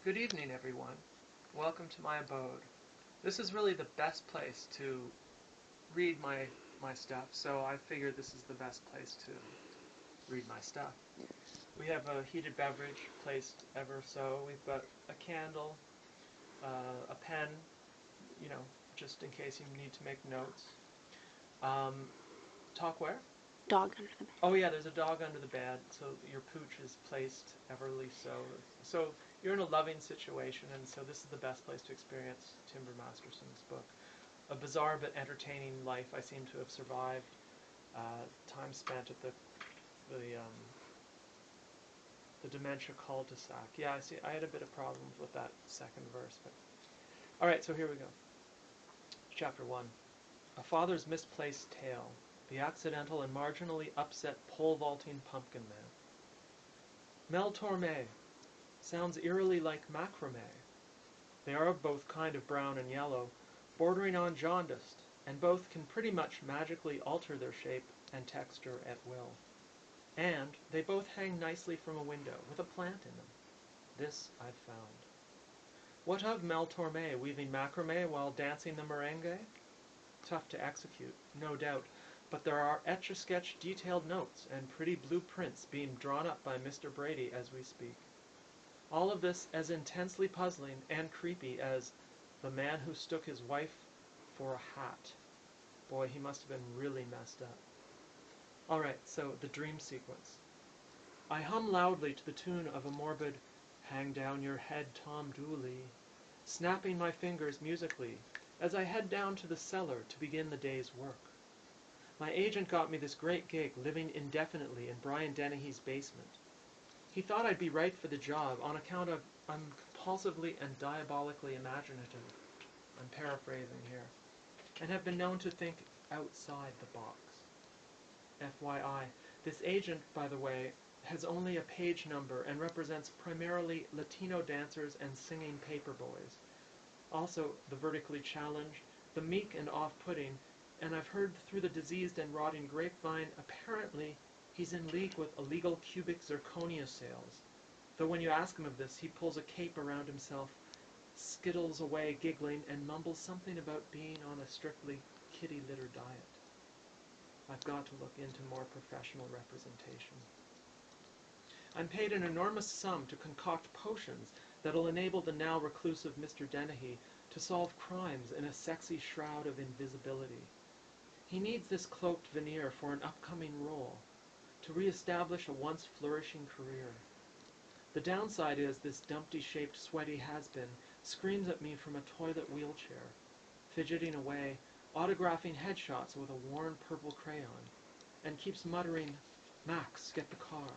Good evening, everyone. Welcome to my abode. This is really the best place to read my stuff, so I figured this is the best place to read my stuff. We have a heated beverage placed ever so. We've got a candle, a pen, you know, just in case you need to make notes. Talk where? Dog under the bed. Oh yeah, there's a dog under the bed, so your pooch is placed everly so. So you're in a loving situation, and so this is the best place to experience Timber Masterson's book. A bizarre but entertaining life I seem to have survived. Time spent at the dementia cul-de-sac. Yeah, I see. I had a bit of problems with that second verse, but all right. So here we go. Chapter 1. A father's misplaced tale. The accidental and marginally upset pole-vaulting pumpkin man. Mel Torme. Sounds eerily like macrame. They are both kind of brown and yellow, bordering on jaundiced, and both can pretty much magically alter their shape and texture at will. And they both hang nicely from a window, with a plant in them. This I've found. What of Mel Torme weaving macrame while dancing the merengue? Tough to execute, no doubt, but there are etch-a-sketch detailed notes and pretty blueprints being drawn up by Mr. Brady as we speak. All of this as intensely puzzling and creepy as The Man Who Stook His Wife for a Hat. Boy, he must have been really messed up. Alright, so the dream sequence. I hum loudly to the tune of a morbid Hang Down Your Head, Tom Dooley, snapping my fingers musically as I head down to the cellar to begin the day's work. My agent got me this great gig living indefinitely in Brian Dennehy's basement. He thought I'd be right for the job on account of I'm compulsively and diabolically imaginative. I'm paraphrasing here. And have been known to think outside the box. FYI, this agent, by the way, has only a page number and represents primarily Latino dancers and singing paperboys. Also, the vertically challenged, the meek and off-putting, and I've heard through the diseased and rotting grapevine, apparently he's in league with illegal cubic zirconia sales. Though when you ask him of this, he pulls a cape around himself, skittles away giggling, and mumbles something about being on a strictly kitty litter diet. I've got to look into more professional representation. I'm paid an enormous sum to concoct potions that'll enable the now reclusive Mr. Dennehy to solve crimes in a sexy shroud of invisibility. He needs this cloaked veneer for an upcoming role, to re-establish a once flourishing career. The downside is this Dumpty-shaped sweaty has-been screams at me from a toilet wheelchair, fidgeting away, autographing headshots with a worn purple crayon, and keeps muttering, Max, get the car.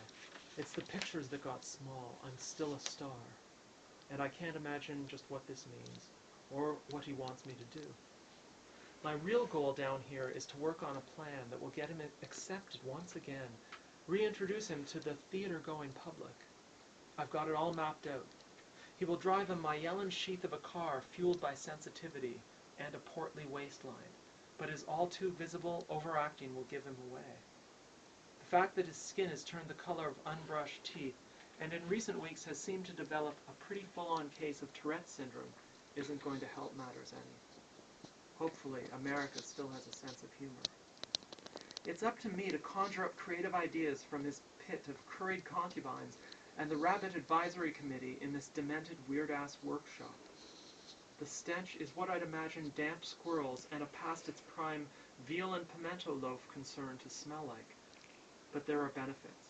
It's the pictures that got small. I'm still a star. And I can't imagine just what this means, or what he wants me to do. My real goal down here is to work on a plan that will get him accepted once again, reintroduce him to the theater-going public. I've got it all mapped out. He will drive a Myelin sheath of a car fueled by sensitivity and a portly waistline, but his all-too visible overacting will give him away. The fact that his skin has turned the color of unbrushed teeth and in recent weeks has seemed to develop a pretty full-on case of Tourette's syndrome isn't going to help matters any. Hopefully, America still has a sense of humor. It's up to me to conjure up creative ideas from his pit of curried concubines and the Rabbit Advisory Committee in this demented weird-ass workshop. The stench is what I'd imagine damp squirrels and a past-its-prime veal and pimento loaf concern to smell like. But there are benefits.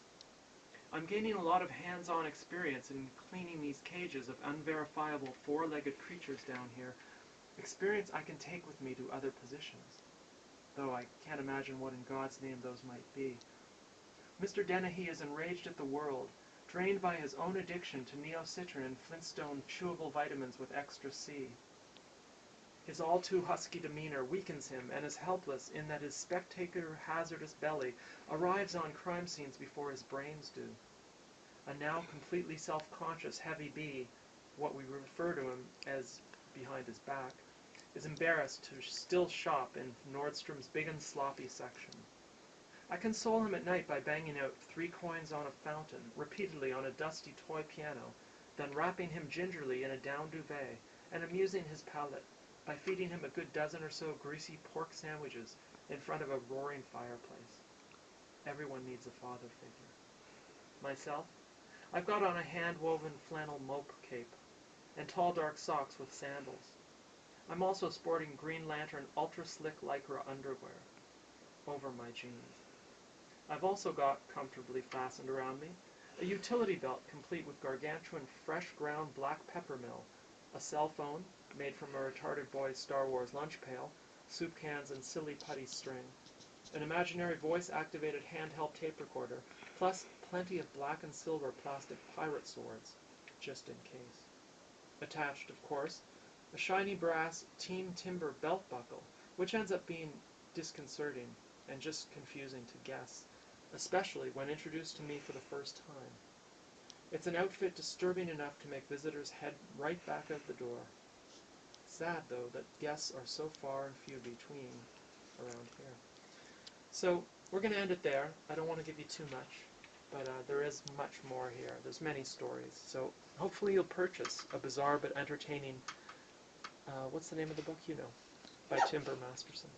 I'm gaining a lot of hands-on experience in cleaning these cages of unverifiable four-legged creatures down here, experience I can take with me to other positions, though I can't imagine what in God's name those might be. Mr. Dennehy is enraged at the world, drained by his own addiction to neocitrin and Flintstone chewable vitamins with extra C. His all-too-husky demeanor weakens him and is helpless in that his spectator-hazardous belly arrives on crime scenes before his brains do. A now completely self-conscious heavy B, what we refer to him as behind his back, is embarrassed to still shop in Nordstrom's big and sloppy section. I console him at night by banging out 3 coins on a fountain repeatedly on a dusty toy piano then wrapping him gingerly in a down duvet and amusing his palate by feeding him a good dozen or so greasy pork sandwiches in front of a roaring fireplace. Everyone needs a father figure. Myself, I've got on a hand-woven flannel mope cape and tall dark socks with sandals. I'm also sporting Green Lantern ultra-slick lycra underwear over my jeans. I've also got, comfortably fastened around me, a utility belt complete with gargantuan fresh ground black peppermill, a cell phone, made from a retarded boy's Star Wars lunch pail, soup cans and silly putty string, an imaginary voice-activated handheld tape recorder, plus plenty of black and silver plastic pirate swords, just in case. Attached, of course, a shiny brass Team Timber belt buckle, which ends up being disconcerting and just confusing to guests, especially when introduced to me for the first time. It's an outfit disturbing enough to make visitors head right back out the door. Sad, though, that guests are so far and few between around here. So, we're going to end it there. I don't want to give you too much, but there is much more here. There's many stories. So, hopefully you'll purchase a bizarre but entertaining, what's the name of the book? You know, by Timber Masterson.